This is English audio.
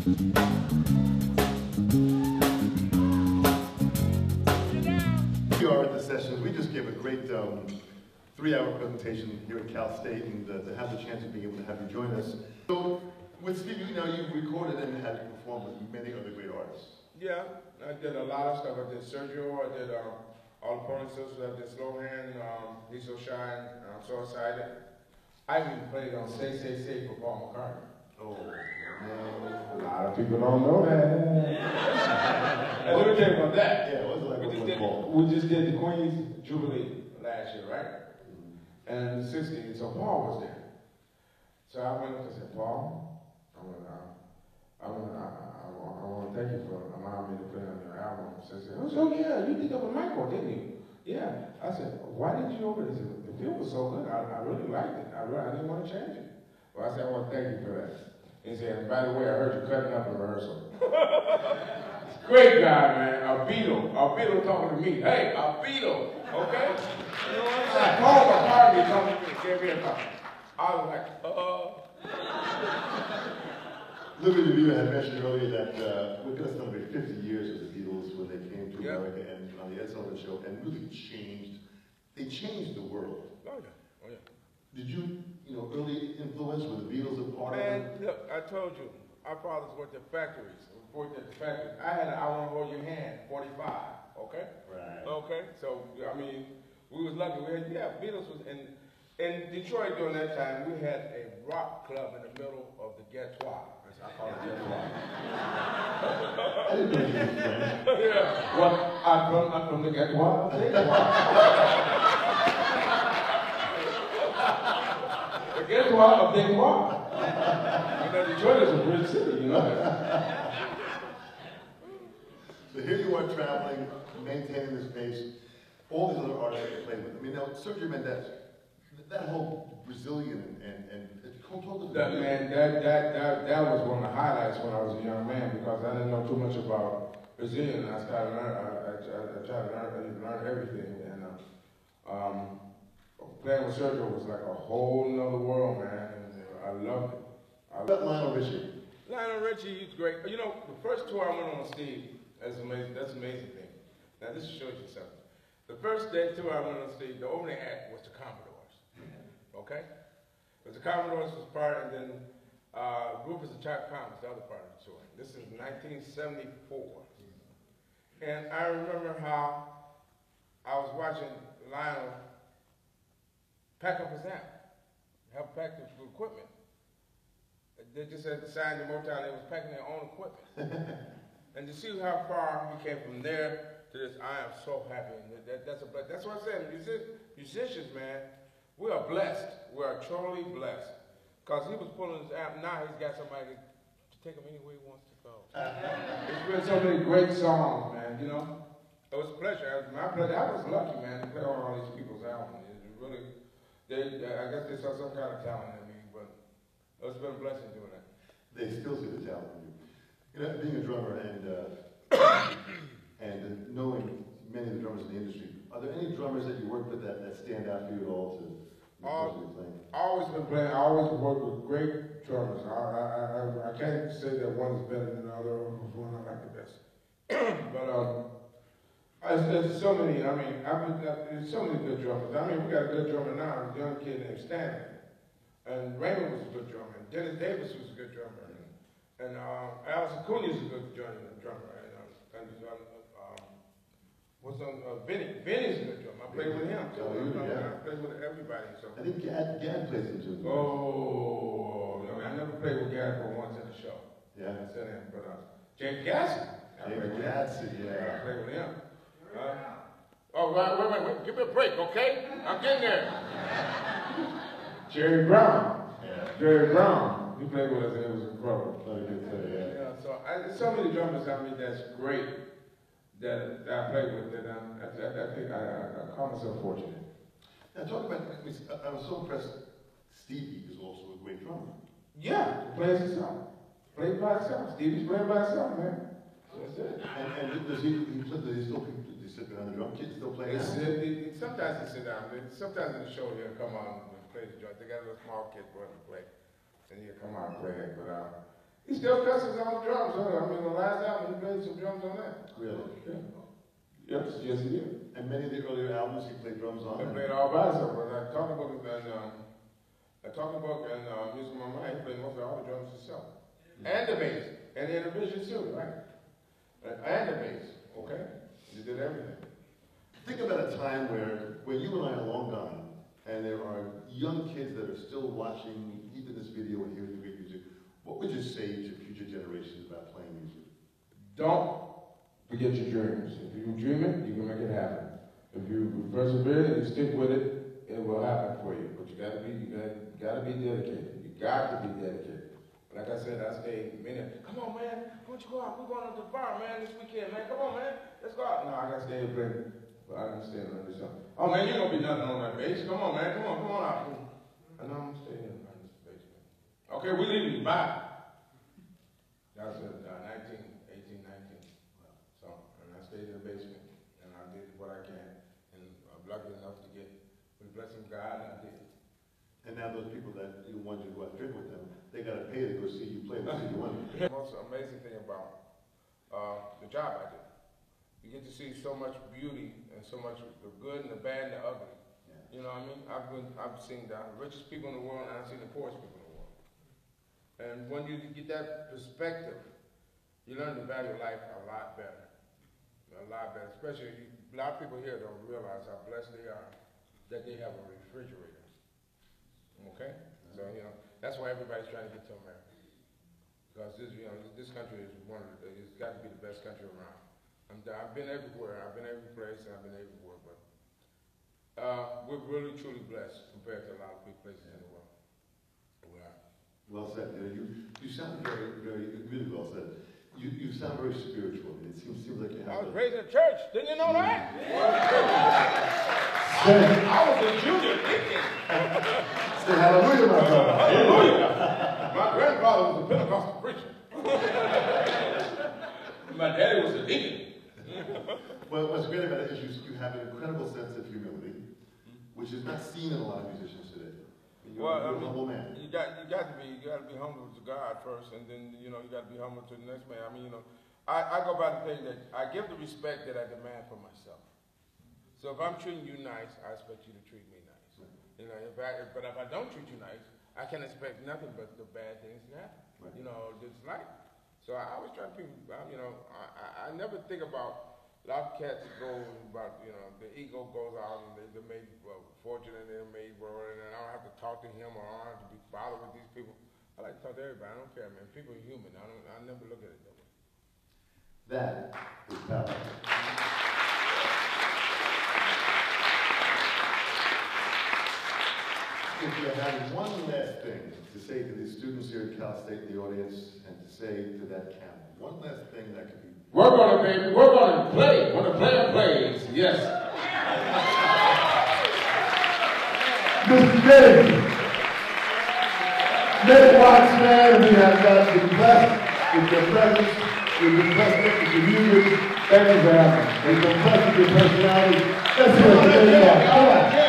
We are at the sessions. We just gave a great 3-hour presentation here at Cal State, and to have the chance of being able to have you join us. So, with Stevie, you know, you've recorded and had performed with many other great artists. Yeah, I did a lot of stuff. I did Sergio, I did All the Pony Sisters, I did Slow Hand, He's So Shy, I'm So Excited. I even played on Say, Say, Say for Paul McCartney. Oh, man. A lot of people don't know that. And let me tell you about that. Yeah, what's it like? We just did the Queen's Jubilee last year, right? And the 60s, so Paul was there. So I went up and said, Paul, I want to thank you for allowing me to play on your album. So I said, oh yeah, you did that with Michael, didn't you? Yeah. I said, why did you over this? The film was so good. I really liked it. I didn't want to change it. Well, I said, I want to thank you for that. He said, by the way, I heard you cutting up in rehearsal. Great guy, man. A Beatle talking to me. Hey, a Beatle, okay? You know what I'm saying? Paul McCartney talking to me, gave me a call. I was like, Liberty Review had mentioned earlier that we're going to celebrate 50 years of the Beatles when they came to America and on the Ed Sullivan Show, and really they changed the world. Oh yeah, oh yeah. Did you early influence, were the Beatles a part of it? Look, I told you, our fathers worked at factories. I had an I Want to Hold Your Hand, 45, okay? Right. Okay, so, I mean, we was lucky. Beatles was in Detroit during that time, we had a rock club in the middle of the ghetto. I call it ghetto. I didn't know you were French. Yeah. Well, I'm from the ghetto. The ghetto of Detroit. Detroit is a great city, you know. So here you are traveling, maintaining this pace, all these other artists that you play with. I mean, now, Sergio Mendes, that whole Brazilian and total that was one of the highlights when I was a young man, because I didn't know too much about Brazilian. I started I tried to learn everything, and playing with Sergio was like a whole nother world, man, and I loved it. About Lionel Richie? Lionel Richie, he's great. You know, the first tour I went on with Steve, that's amazing. That's an amazing thing. Now this shows you something. The first day tour I went on Steve, the opening act was the Commodores. Okay? But the Commodores was part, and then Rufus and Chuck Palmer was the other part of the tour. This is 1974. And I remember how I was watching Lionel pack up his amp, help pack the equipment. They just had to sign the Motown, they was packing their own equipment. And to see how far he came from there to this, I am so happy. That's what I said, musicians, man, we are blessed. We are truly blessed. Because he was pulling his amp, now he's got somebody to take him anywhere he wants to go. There's been so many great songs, man, you know. It was a pleasure. My pleasure. I was lucky, man, to play on all these people's albums. It really, I guess they saw some kind of talent in me, but it's been a blessing doing that. They still see the talent in you. You know, being a drummer and knowing many of the drummers in the industry, are there any drummers that you work with that stand out for you at all to playing? I always been playing. I always work with great drummers. I can't say that one is better than the other or one I like the best. But there's so many. I mean, there's so many good drummers. I mean, we got a good drummer now, a young kid named Stanley. And Raymond was a good drummer. And Dennis Davis was a good drummer. And Alice Acuna is a good drummer. Vinny's a good drummer. I played with him. So I played with everybody. So. I think Gad plays him too. Oh, no, I never played with Gad but once in the show. Yeah. I said him. But Jake Gasson. I played with him. Yeah. I played with him. Oh, wait. Give me a break, okay? I'm getting there. Jerry Brown. Yeah. Jerry Brown. He played with us and it was incredible. Yeah. So there's so many drummers, I mean, that's great that I played with that I think I call myself fortunate. Now talk about, I was so impressed, Stevie is also a great drummer. Yeah, he plays himself. Plays by himself. Stevie's playing by himself, man. So that's it. And does he still sit behind the drum kit, still play now? Sometimes he sit down. Sometimes in the show he'll come on and play the joint. They got a little small kit for him to play. And he'll come out and play it. But He still cusses on drums. I mean, the last album, he played some drums on that. Really? Yeah. Yes, he did. And many of the earlier albums he played drums on? He played all by himself. But I talked about it and Music of My Mind, he played most of all the drums himself. And the bass. And the intermission too, right? And the bass, okay? He did everything. Think about a time where you and I are long gone, and there are young kids that are still watching even this video and hearing the great music. What would you say to future generations about playing music? Don't forget your dreams. If you dream it, you can make it happen. If you persevere and you stick with it, it will happen for you. But you gotta be dedicated. You got to be dedicated. Like I said, I stayed minute. Come on, man. Why don't you go out? We're going to the bar, man, this weekend, man. Come on, man. Let's go out. No, I gotta stay here playing. But I understand under something. Oh man, you gonna be nothing on that bass. Come on, man. Come on out. I know I'm staying in this basement. Okay, we leaving. Bye. That was 18, 19. So, and I stayed in the basement, and I did what I can, and I'm lucky enough to get, with the blessing of God, I did. And now those people that you wanted to go out and drink with them, they gotta pay to go see you play the city one. The most amazing thing about the job I did. You get to see so much beauty and so much the good and the bad and the ugly. Yeah. You know what I mean? I've seen the richest people in the world and I've seen the poorest people in the world. And when you get that perspective, you learn to value life a lot better. A lot better. Especially, a lot of people here don't realize how blessed they are that they have a refrigerator. Okay? So, you know, that's why everybody's trying to get to America. Because this, you know, this country is it's got to be the best country around. I've been everywhere. I've been every place, and I've been everywhere. But we're really, truly blessed compared to a lot of big places in the world. We are. Well said. You sound really well said. You sound very spiritual. It seems like you have. I was raised in church. Didn't you know that? I was a junior deacon. Say hallelujah, my brother. Hallelujah. My grandfather was a Pentecostal preacher. My daddy was a deacon. Well, what's great about it is you have an incredible sense of humility, which is not seen in a lot of musicians today. You're a humble man. You got to be humble to God first, and then you got to be humble to the next man. I mean, I go by the thing that I give the respect that I demand for myself. So if I'm treating you nice, I expect you to treat me nice. Right. But if I don't treat you nice, I can expect nothing but the bad things to happen. Right. Just life. So I always try to think, I never think about, a lot of cats go about, the ego goes out and they're made fortunate and they're made world, and I don't have to talk to him or I don't have to be bothered with these people. I like to talk to everybody. I don't care, man. People are human. I never look at it that way. That is power. If you had one last thing to say to the students here at Cal State, the audience, and to say to that camp, one last thing that could be. We're going to play. When the player plays, yes. Mr. Dave Watts, man, we have been blessed with your presence, we've been blessed with your music. Thank you for having us. We've been blessed with your personality. Let's hear it. Come on.